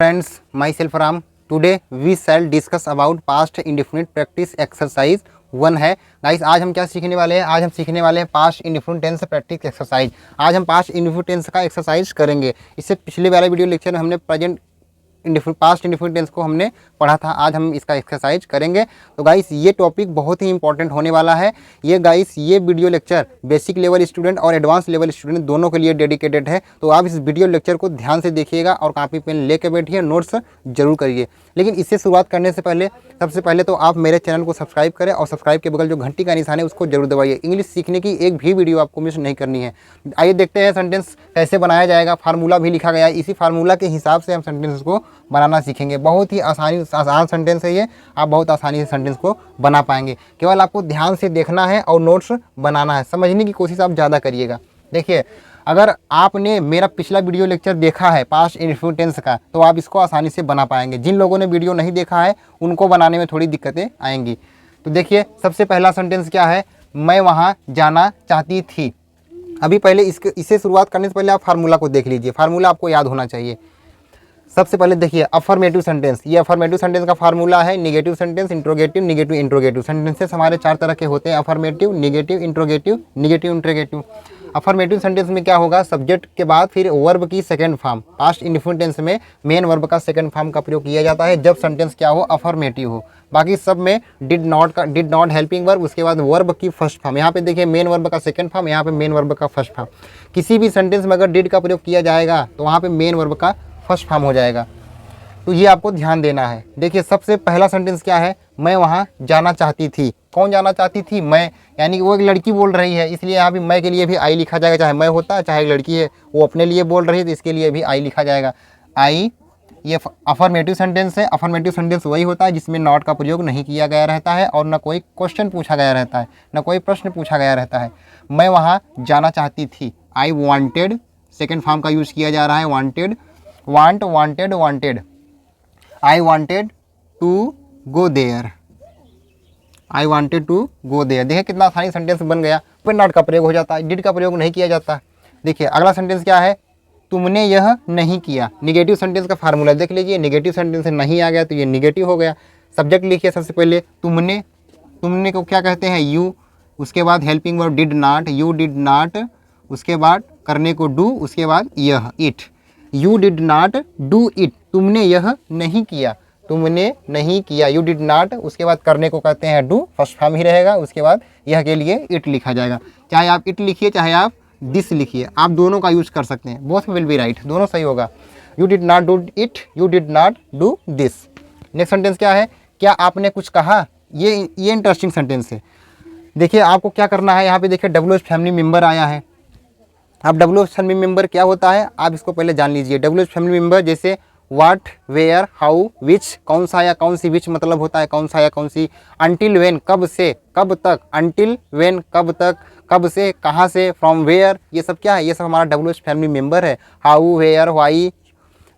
Friends, myself Ram. Today we shall discuss about past indefinite practice exercise 1 है guys. आज हम क्या सीखने वाले हैं? आज हम सीखने वाले हैं past indefinite tense practice exercise. आज हम पास्ट इंडिफिनिट टेंस का एक्सरसाइज करेंगे। इससे पिछले वाले वीडियो लेक्चर में हमने प्रेजेंट पास्ट इंडिफिनिट टेंस को हमने पढ़ा था। आज हम इसका एक्सरसाइज करेंगे। तो गाइस ये टॉपिक बहुत ही इंपॉर्टेंट होने वाला है। ये video lecture basic level student और एडवांस लेवल स्टूडेंट दोनों के लिए डेडिकेटेड है। तो आप इस वीडियो लेक्चर को ध्यान से देखिएगा और कॉपी पेन लेके बैठिए, नोट्स जरूर करिए। लेकिन इससे शुरुआत करने से पहले सबसे पहले तो आप मेरे चैनल को सब्सक्राइब करें और सब्सक्राइब के बगल जो घंटी का निशान है उसको जरूर दबाइए। इंग्लिश सीखने की एक भी वीडियो आपको मिस नहीं करनी है। आइए देखते हैं सेंटेंस कैसे बनाया जाएगा। फार्मूला भी लिखा गया है, इसी फार्मूला के हिसाब से हम सेंटेंस को बनाना सीखेंगे। बहुत ही आसान सेंटेंस है ये, आप बहुत आसानी से सेंटेंस को बना पाएंगे। केवल आपको ध्यान से देखना है और नोट्स बनाना है। समझने की कोशिश आप ज़्यादा करिएगा। देखिए, अगर आपने मेरा पिछला वीडियो लेक्चर देखा है पास्ट इंडिफिनिट टेंस का, तो आप इसको आसानी से बना पाएंगे। जिन लोगों ने वीडियो नहीं देखा है उनको बनाने में थोड़ी दिक्कतें आएंगी। तो देखिए, सबसे पहला सेंटेंस क्या है? मैं वहाँ जाना चाहती थी। अभी पहले इसे शुरुआत करने से पहले आप फार्मूला को देख लीजिए। फार्मूला आपको याद होना चाहिए। सबसे पहले देखिए, अफर्मेटिव सेंटेंस। ये अफर्मेटिव सेंटेंस का फार्मूला है negative sentence, interrogative, negative, interrogative. Sentences हमारे 4 तरह के होते हैं, affirmative, negative, interrogative, negative, interrogative. Affirmative sentence में क्या होगा? सब्जेक्ट के बाद फिर वर्ब की second form. Past indefinite tense में मेन वर्ब का सेकंड फॉर्म का प्रयोग किया जाता है जब सेंटेंस क्या हो? अफर्मेटिव हो। बाकी सब में डिड नॉट हेल्पिंग वर्ब, उसके बाद वर्ब की फर्स्ट फॉर्म। यहाँ पे देखिए मेन वर्ब का सेकंड फॉर्म, यहाँ पे मेन वर्ब का फर्स्ट फॉर्म। किसी भी सेंटेंस में अगर डिड का प्रयोग किया जाएगा तो वहाँ पे मेन वर्ब का फर्स्ट फॉर्म हो जाएगा। तो ये आपको ध्यान देना है। देखिए, सबसे पहला सेंटेंस क्या है? मैं वहाँ जाना चाहती थी। कौन जाना चाहती थी? मैं, यानी कि वो एक लड़की बोल रही है, इसलिए यहाँ भी मैं के लिए भी आई लिखा जाएगा। चाहे मैं होता चाहे एक लड़की है, वो अपने लिए बोल रही है तो इसके लिए भी आई लिखा जाएगा। आई, ये अफर्मेटिव सेंटेंस है। अफर्मेटिव सेंटेंस वही होता है जिसमें नॉट का प्रयोग नहीं किया गया रहता है और न कोई क्वेश्चन पूछा गया रहता है, न कोई प्रश्न पूछा गया रहता है। मैं वहाँ जाना चाहती थी। आई वॉन्टेड, सेकेंड फॉर्म का यूज़ किया जा रहा है। Wanted, want, wanted, wanted. I wanted to go there. I wanted to go there। देखिए कितना आसानी सेंटेंस बन गया। फिर नॉट का प्रयोग हो जाता है, डिड का प्रयोग नहीं किया जाता। देखिए अगला सेंटेंस क्या है? तुमने यह नहीं किया। निगेटिव सेंटेंस का फार्मूला देख लीजिए। निगेटिव सेंटेंस से नहीं आ गया तो ये निगेटिव हो गया। सब्जेक्ट लिखिए सबसे पहले तुमने। तुमने को क्या कहते हैं? यू। उसके बाद helping verb did not, you did not. उसके बाद करने को डू, उसके बाद यह, it. You did not do it. तुमने यह नहीं किया, तुमने नहीं किया। यू डिड नॉट, उसके बाद करने को कहते हैं डू, फर्स्ट फॉर्म ही रहेगा। उसके बाद यह के लिए इट लिखा जाएगा। चाहे आप इट लिखिए चाहे आप दिस लिखिए, आप दोनों का यूज कर सकते हैं। बोथ विल बी राइट, दोनों सही होगा। You did not do it, you did not do this. Next sentence क्या है? क्या आपने कुछ कहा? ये इंटरेस्टिंग सेंटेंस है। देखिए आपको क्या करना है, यहाँ पे देखिए WH फैमिली मेम्बर आया है। अब WH फैमिली मेम्बर क्या होता है आप इसको पहले जान लीजिए। WH फैमिली मेम्बर जैसे व्हाट, वेयर, हाउ, विच, कौन सा या कौन सी। विच मतलब होता है कौन सा या कौन सी। अंटिल वेन, कब से, कब तक। अंटिल वेन, कब तक, कब से, कहाँ से। फ्रॉम वेयर, ये सब क्या है? ये सब हमारा WH फैमिली मेम्बर है। हाउ, वेयर, वाई,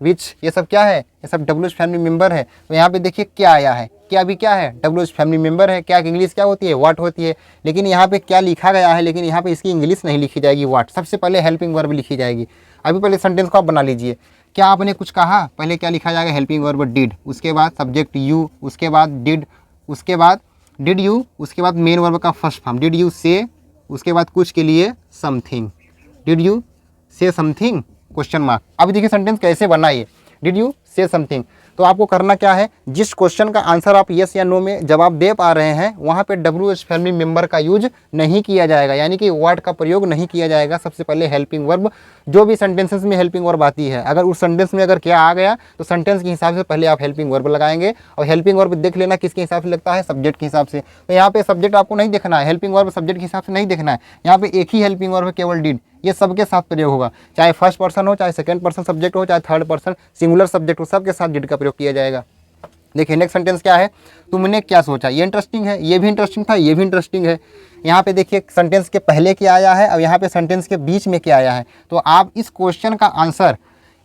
विच, ये सब क्या है? ये सब WH फैमिली मेम्बर है। तो यहाँ पे देखिए क्या आया है, क्या भी क्या है? WH फैमिली मेम्बर है। क्या की इंग्लिश क्या होती है? व्हाट होती है। लेकिन यहाँ पे क्या लिखा गया है, लेकिन यहाँ पे इसकी इंग्लिश नहीं लिखी जाएगी व्हाट। सबसे पहले हेल्पिंग वर्ब लिखी जाएगी। अभी पहले सेंटेंस को आप बना लीजिए। क्या आपने कुछ कहा? पहले क्या लिखा जाएगा? हेल्पिंग वर्ब डिड, उसके बाद सब्जेक्ट यू, उसके बाद डिड, उसके बाद डिड यू, उसके बाद मेन वर्ब का फर्स्ट फॉर्म डिड यू से, उसके बाद कुछ के लिए समथिंग। डिड यू से समथिंग, क्वेश्चन मार्क। अब देखिए सेंटेंस कैसे बनाइए। डिड यू से समथिंग। तो आपको करना क्या है? जिस क्वेश्चन का आंसर आप यस या नो में जवाब दे पा रहे हैं वहाँ पे WH फैमिली मेंबर का यूज नहीं किया जाएगा, यानी कि वर्ड का प्रयोग नहीं किया जाएगा। सबसे पहले हेल्पिंग वर्ब, जो भी सेंटेंसेस में हेल्पिंग वर्ब आती है, अगर उस सेंटेंस में अगर क्या आ गया तो सेंटेंस के हिसाब से पहले आप हेल्पिंग वर्ब लगाएंगे। और हेल्पिंग वर्ब देख लेना किसके हिसाब से लगता है? सब्जेक्ट के हिसाब से। तो यहाँ पे सब्जेक्ट आपको नहीं देखना है, हेल्पिंग वर्ब सब्जेक्ट के हिसाब से नहीं देखना है। यहाँ पे एक ही हेल्पिंग वर्ब केवल डिड, ये सबके साथ प्रयोग होगा। चाहे फर्स्ट पर्सन हो, चाहे सेकंड पर्सन सब्जेक्ट हो, चाहे थर्ड पर्सन सिंगुलर सब्जेक्ट हो, सबके साथ डिड का प्रयोग किया जाएगा। देखिए नेक्स्ट सेंटेंस क्या है? तुमने क्या सोचा। ये इंटरेस्टिंग है, ये भी इंटरेस्टिंग था, ये भी इंटरेस्टिंग है। यहाँ पे देखिए सेंटेंस के पहले क्या आया है और यहाँ पे सेंटेंस के बीच में क्या आया है। तो आप इस क्वेश्चन का आंसर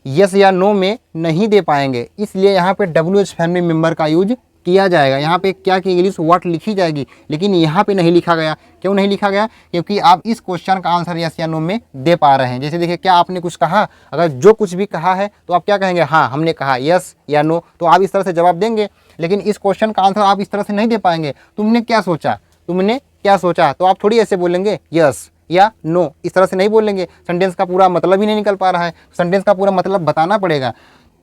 यस या नो में नहीं दे पाएंगे, इसलिए यहाँ पे WH फैमिली मेम्बर का यूज किया जाएगा। यहाँ पे क्या की इंग्लिश व्हाट लिखी जाएगी, लेकिन यहाँ पे नहीं लिखा गया। क्यों नहीं लिखा गया? क्योंकि आप इस क्वेश्चन का आंसर यस या नो में दे पा रहे हैं। जैसे देखिए, क्या आपने कुछ कहा, अगर जो कुछ भी कहा है तो आप क्या कहेंगे, हाँ हमने कहा, यस या नो, तो आप इस तरह से जवाब देंगे। लेकिन इस क्वेश्चन का आंसर आप इस तरह से नहीं दे पाएंगे। तुमने क्या सोचा, तुमने क्या सोचा, तो आप थोड़ी ऐसे बोलेंगे यस या नो, इस तरह से नहीं बोलेंगे। सेंटेंस का पूरा मतलब ही नहीं निकल पा रहा है। सेंटेंस का पूरा मतलब बताना पड़ेगा।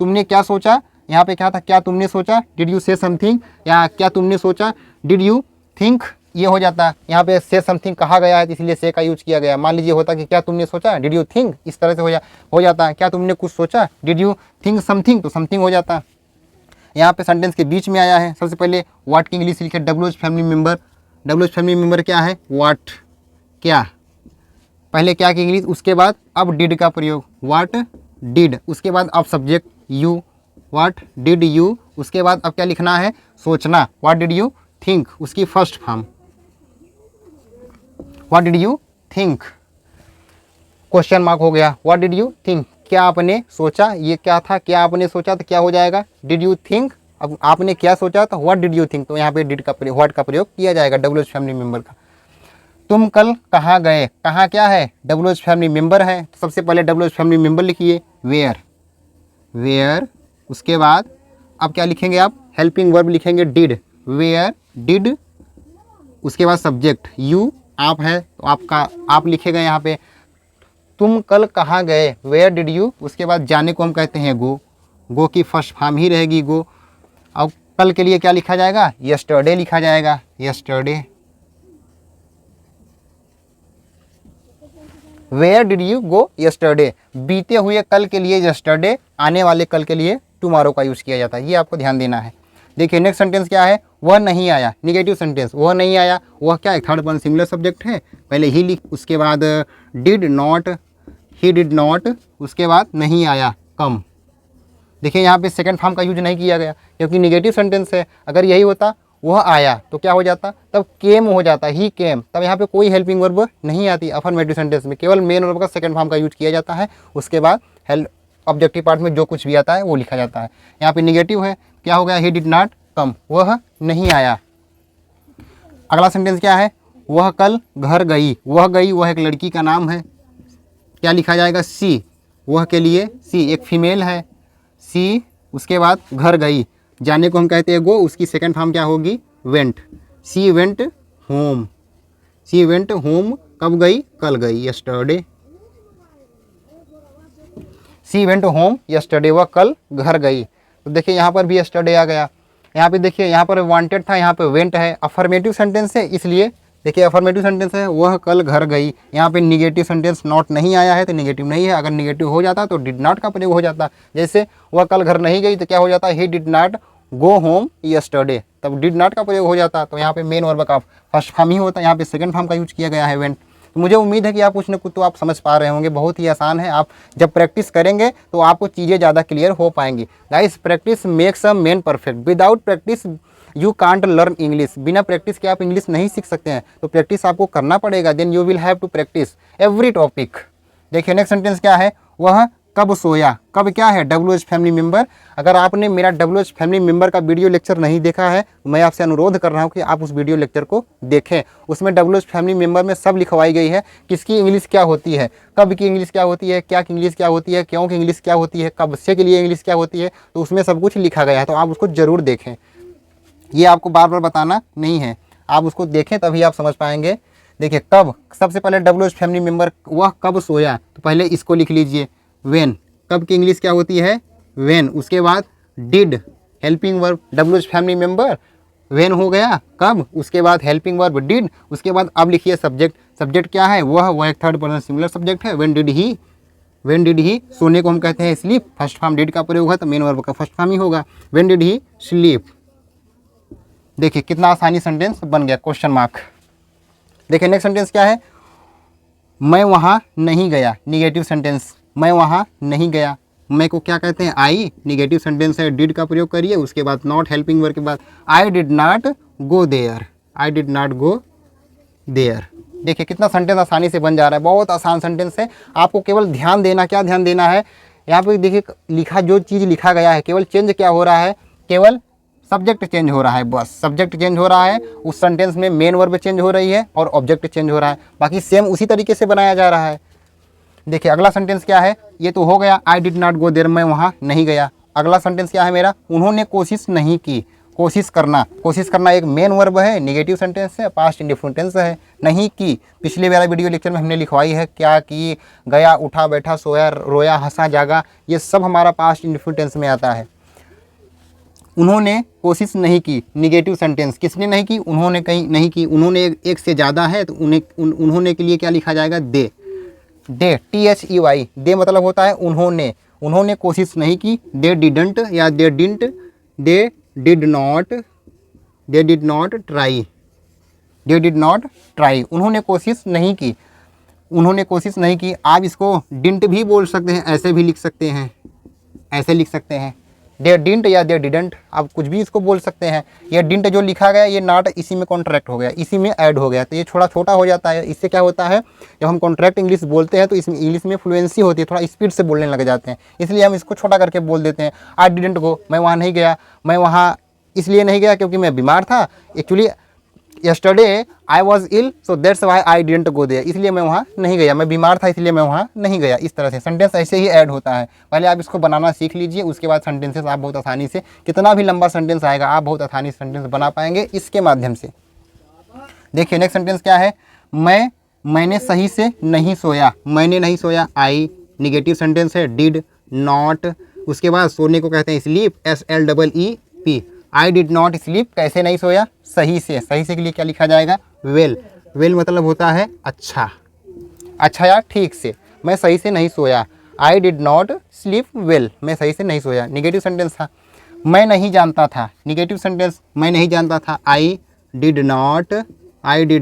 तुमने क्या सोचा, यहाँ पे क्या था, क्या तुमने सोचा, डिड यू से समथिंग, या क्या तुमने सोचा, डिड यू थिंक, ये हो जाता। यहाँ पे से समथिंग कहा गया है, इसलिए से का यूज किया गया। मान लीजिए होता कि क्या तुमने सोचा, डिड यू थिंक, इस तरह से हो जाता है। क्या तुमने कुछ सोचा, डिड यू थिंक समथिंग, तो समथिंग हो जाता। यहाँ पे सेंटेंस के बीच में आया है। सबसे पहले व्हाट की इंग्लिश लिखे, WH family member. WH family member क्या है, व्हाट, क्या, पहले क्या की इंग्लिश, उसके बाद अब डिड का प्रयोग, व्हाट डिड, उसके बाद अब subject you, what did you, उसके बाद अब क्या लिखना है, सोचना, व्हाट डिड यू थिंक, उसकी first form, what did you think, question mark हो गया, व्हाट डिड यू थिंक, क्या आपने सोचा, ये क्या था, क्या आपने सोचा, तो क्या हो जाएगा, डिड यू थिंक। अब आपने क्या सोचा, तो व्हाट डिड यू थिंक, तो यहाँ पे डिड का प्रयोग, व्हाट का प्रयोग किया जाएगा डब्ल्यूएच फैमिली मेंबर का। तुम कल कहाँ गए, कहाँ क्या है, डब्ल्यूएच फैमिली मेंबर है, तो सबसे पहले डब्ल्यूएच फैमिली मेंबर लिखिए, वेयर, वेयर, उसके बाद अब क्या लिखेंगे आप, हेल्पिंग वर्ब लिखेंगे, डिड, वेयर डिड, उसके बाद सब्जेक्ट यू, आप है तो आपका आप लिखेगा यहाँ पे। तुम कल कहाँ गए, वेयर डिड यू, उसके बाद जाने को हम कहते हैं गो, गो की फर्स्ट फॉर्म ही रहेगी गो। अब कल के लिए क्या लिखा जाएगा, यस्टरडे लिखा जाएगा, yesterday. Where did you go yesterday, बीते हुए कल के लिए यस्टरडे, आने वाले कल के लिए टुमारो का यूज़ किया जाता है। ये आपको ध्यान देना है। देखिए नेक्स्ट सेंटेंस क्या है, वह नहीं आया, निगेटिव सेंटेंस, वह नहीं आया, वह क्या है, थर्ड पर्सन सिंगुलर सब्जेक्ट है, पहले ही लिख, उसके बाद did not, he did not, उसके बाद नहीं आया, कम। देखिए यहाँ पे सेकंड फॉर्म का यूज नहीं किया गया क्योंकि निगेटिव सेंटेंस है। अगर यही होता वह आया तो क्या हो जाता, तब केम हो जाता, ही केम, तब यहाँ पे कोई हेल्पिंग वर्ब नहीं आती। अफर्मेटिव सेंटेंस में केवल मेन वर्ब का सेकंड फॉर्म का यूज किया जाता है, उसके बाद हेल्प ऑब्जेक्टिव पार्ट में जो कुछ भी आता है वो लिखा जाता है। यहाँ पे निगेटिव है, क्या हो गया, ही डिड नॉट कम, वह नहीं आया। अगला सेंटेंस क्या है, वह कल घर गई, वह गई, वह एक लड़की का नाम है, क्या लिखा जाएगा, सी, वह के लिए सी, एक फीमेल है, सी, उसके बाद घर गई, जाने को हम कहते हैं गो, उसकी सेकंड फॉर्म क्या होगी, went, she went home, she went home, कब गई, कल गई, yesterday, she went home yesterday, वह कल घर गई। तो देखिए यहाँ पर भी यस्टरडे आ गया। यहाँ पे देखिए, यहाँ पर वांटेड था, यहाँ पे वेंट है, अफर्मेटिव सेंटेंस है, इसलिए देखिए अफर्मेटिव सेंटेंस है, वह कल घर गई। यहाँ पे निगेटिव सेंटेंस नॉट नहीं आया है तो निगेटिव नहीं है। अगर निगेटिव हो जाता तो डिड नॉट का प्रयोग हो जाता। जैसे वह कल घर नहीं गई तो क्या हो जाता, ही did not go home yesterday, तब डिड नॉट का प्रयोग हो जाता। तो यहाँ पे मेन वर्ब का फर्स्ट फॉर्म ही होता है, यहाँ पे सेकंड फॉर्म का यूज किया गया है, वेंट। तो मुझे उम्मीद है कि आप कुछ न कुछ तो आप समझ पा रहे होंगे। बहुत ही आसान है, आप जब प्रैक्टिस करेंगे तो आपको चीज़ें ज़्यादा क्लियर हो पाएंगी। Guys, practice makes a man perfect, without practice you can't learn English. बिना प्रैक्टिस के आप इंग्लिश नहीं सीख सकते हैं, तो प्रैक्टिस आपको करना पड़ेगा। Then you will have to practice every topic. देखिए नेक्स्ट सेंटेंस क्या है, वह कब सोया, कब क्या है, डब्ल्यूएच फैमिली मेंबर। अगर आपने मेरा डब्ल्यूएच फैमिली मेंबर का वीडियो लेक्चर नहीं देखा है, मैं आपसे अनुरोध कर रहा हूँ कि आप उस वीडियो लेक्चर को देखें। उसमें डब्ल्यूएच फैमिली मेंबर में सब लिखवाई गई है, किसकी इंग्लिश क्या होती है, कब की इंग्लिश क्या होती है, क्या की इंग्लिश क्या होती है, क्यों की इंग्लिश क्या होती है, कब से के लिए इंग्लिश क्या होती है, तो उसमें सब कुछ लिखा गया है। तो आप उसको ज़रूर देखें, ये आपको बार बार बताना नहीं है, आप उसको देखें तभी आप समझ पाएंगे। देखिए कब, सबसे पहले डब्ल्यूएच फैमिली मेंबर, वह कब सोया, तो पहले इसको लिख लीजिए, वेन, कब की इंग्लिश क्या होती है, वेन। उसके बाद did, helping verb, WH family member, when हो गया कब, उसके बाद हेल्पिंग वर्ब डिड, उसके बाद अब लिखिए सब्जेक्ट। सब्जेक्ट क्या है, वह एक थर्ड पर्सन सिंगुलर सब्जेक्ट है, when did he, when did he, सोने को हम कहते हैं स्लीप, फर्स्ट फॉर्म डिड का प्रयोग है तो मेन वर्ब का फर्स्ट फॉर्म ही होगा, वेन डिड ही स्लीप। देखिए कितना आसानी सेंटेंस बन गया, क्वेश्चन मार्क। देखिए नेक्स्ट सेंटेंस क्या है, मैं वहाँ नहीं गया, निगेटिव सेंटेंस, मैं वहाँ नहीं गया, मैं को क्या कहते हैं, आई, निगेटिव सेंटेंस है, डिड का प्रयोग करिए, उसके बाद नॉट, हेल्पिंग वर्ब के बाद I did not go there, I did not go there. देखिए कितना सेंटेंस आसानी से बन जा रहा है, बहुत आसान सेंटेंस है। आपको केवल ध्यान देना, क्या ध्यान देना है, यहाँ पे देखिए लिखा, जो चीज़ लिखा गया है केवल चेंज क्या हो रहा है, केवल सब्जेक्ट चेंज हो रहा है, बस सब्जेक्ट चेंज हो रहा है, उस सेंटेंस में मेन वर्ब चेंज हो रही है और ऑब्जेक्ट चेंज हो रहा है, बाकी सेम उसी तरीके से बनाया जा रहा है। देखिए अगला सेंटेंस क्या है, ये तो हो गया, I did not go there, मैं वहाँ नहीं गया। अगला सेंटेंस क्या है मेरा, उन्होंने कोशिश नहीं की। कोशिश करना एक मेन वर्ब है, नेगेटिव सेंटेंस है, पास्ट इंडेफिनिट टेंस है। नहीं की पिछले वाला वीडियो लेक्चर में हमने लिखवाई है, क्या की, गया, उठा, बैठा, सोया, रोया, हंसा, जागा, ये सब हमारा पास्ट इंडेफिनिट टेंस में आता है। उन्होंने कोशिश नहीं की, निगेटिव सेंटेंस, किसने नहीं की, उन्होंने कहीं नहीं की, उन्होंने एक से ज़्यादा है तो उन्होंने के लिए क्या लिखा जाएगा, दे, THEY, दे मतलब होता है उन्होंने कोशिश नहीं की, दे डिडंट या they didn't, they did not try, उन्होंने कोशिश नहीं की। आप इसको डिंट भी बोल सकते हैं, ऐसे भी लिख सकते हैं, ऐसे लिख सकते हैं, दे डिंट या दे डिडंट, आप कुछ भी इसको बोल सकते हैं। ये डिंट जो लिखा गया, ये नॉट इसी में कॉन्ट्रैक्ट हो गया, इसी में ऐड हो गया, तो ये थोड़ा छोटा हो जाता है। इससे क्या होता है, जब हम कॉन्ट्रैक्ट इंग्लिश बोलते हैं तो इसमें इंग्लिश में फ्लुएंसी होती है, थोड़ा स्पीड से बोलने लग जाते हैं, इसलिए हम इसको छोटा करके बोल देते हैं। आई डिडंट गो, मैं वहाँ नहीं गया, मैं वहाँ इसलिए नहीं गया क्योंकि मैं बीमार था, actually yesterday I was ill, so that's why I didn't go there, इसलिए मैं वहाँ नहीं गया, मैं बीमार था इसलिए मैं वहाँ नहीं गया। इस तरह से सेंटेंस ऐसे ही ऐड होता है। पहले आप इसको बनाना सीख लीजिए, उसके बाद सेंटेंसेस आप बहुत आसानी से, कितना भी लंबा सेंटेंस आएगा आप बहुत आसानी से सेंटेंस बना पाएंगे इसके माध्यम से। देखिए नेक्स्ट सेंटेंस क्या है, मैंने सही से नहीं सोया, मैंने नहीं सोया, आई, निगेटिव सेंटेंस है, डिड नॉट, उसके बाद सोने को कहते हैं sleep, SLEEP, I did not sleep, कैसे नहीं सोया, सही से के लिए क्या लिखा जाएगा, वेल मतलब होता है अच्छा या ठीक से, मैं सही से नहीं सोया, I did not sleep well, मैं सही से नहीं सोया। निगेटिव सेंटेंस था, मैं नहीं जानता था, निगेटिव सेंटेंस, मैं नहीं जानता था, आई did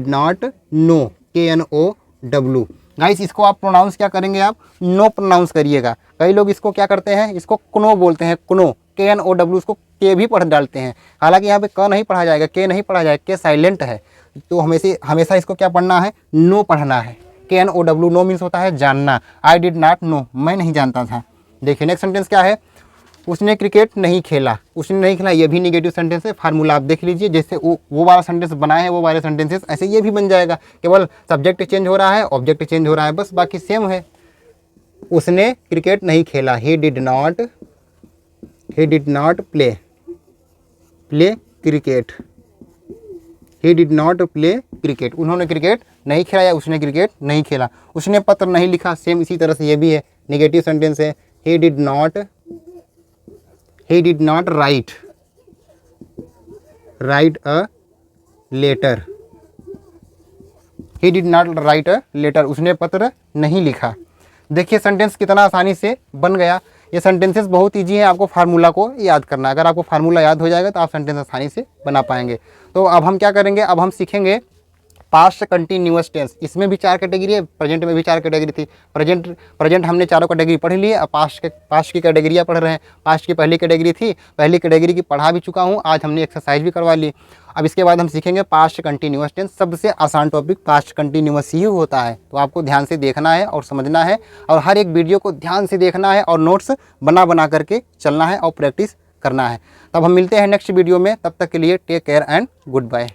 not know, KNOW। Guys इसको आप प्रोनाउंस क्या करेंगे, आप नो प्रोनाउंस करिएगा। कई लोग इसको क्या करते हैं, इसको कनो बोलते हैं, कनो, KNOW, उसको के भी पढ़ डालते हैं, हालांकि यहाँ पे क नहीं पढ़ा जाएगा, के नहीं पढ़ा जाएगा, के साइलेंट है, तो हमेशा इसको क्या पढ़ना है, नो पढ़ना है। KNOW, नो मीन्स होता है जानना, आई डिड नॉट नो, मैं नहीं जानता था। देखिए नेक्स्ट सेंटेंस क्या है, उसने क्रिकेट नहीं खेला, ये भी निगेटिव सेंटेंस है। फार्मूला आप देख लीजिए, जैसे वो वाला सेंटेंस बनाए हैं वो वाले सेंटेंसेस, ऐसे ये भी बन जाएगा, केवल सब्जेक्ट चेंज हो रहा है, ऑब्जेक्ट चेंज हो रहा है, बस बाकी सेम है। उसने क्रिकेट नहीं खेला, ही did not play cricket, he did not play cricket, उन्होंने क्रिकेट नहीं खेला या उसने क्रिकेट नहीं खेला। उसने पत्र नहीं लिखा, सेम इसी तरह से ये भी है, निगेटिव सेंटेंस है, he did not write a letter, he did not write a letter, उसने पत्र नहीं लिखा। देखिए सेंटेंस कितना आसानी से बन गया। ये सेंटेंसेस बहुत ईजी है, आपको फार्मूला को याद करना है। अगर आपको फार्मूला याद हो जाएगा तो आप सेंटेंस आसानी से बना पाएंगे। तो अब हम क्या करेंगे, अब हम सीखेंगे पास्ट कंटिन्यूअस टेंस। इसमें भी 4 कैटेगरी है, प्रेजेंट में भी 4 कैटेगरी थी। प्रेजेंट हमने चारों कैटेगरी पढ़ ली है, अब पास्ट की कैटेगरियाँ पढ़ रहे हैं। पास्ट की पहली कैटेगरी थी, पहली कैटेगरी की पढ़ा भी चुका हूँ, आज हमने एक्सरसाइज भी करवा ली। अब इसके बाद हम सीखेंगे पास्ट कंटिन्यूअस टेंस। सबसे आसान टॉपिक पास्ट कंटिन्यूअस ही होता है, तो आपको ध्यान से देखना है और समझना है, और हर एक वीडियो को ध्यान से देखना है और नोट्स बना करके चलना है और प्रैक्टिस करना है। तब हम मिलते हैं नेक्स्ट वीडियो में, तब तक के लिए take care and good bye.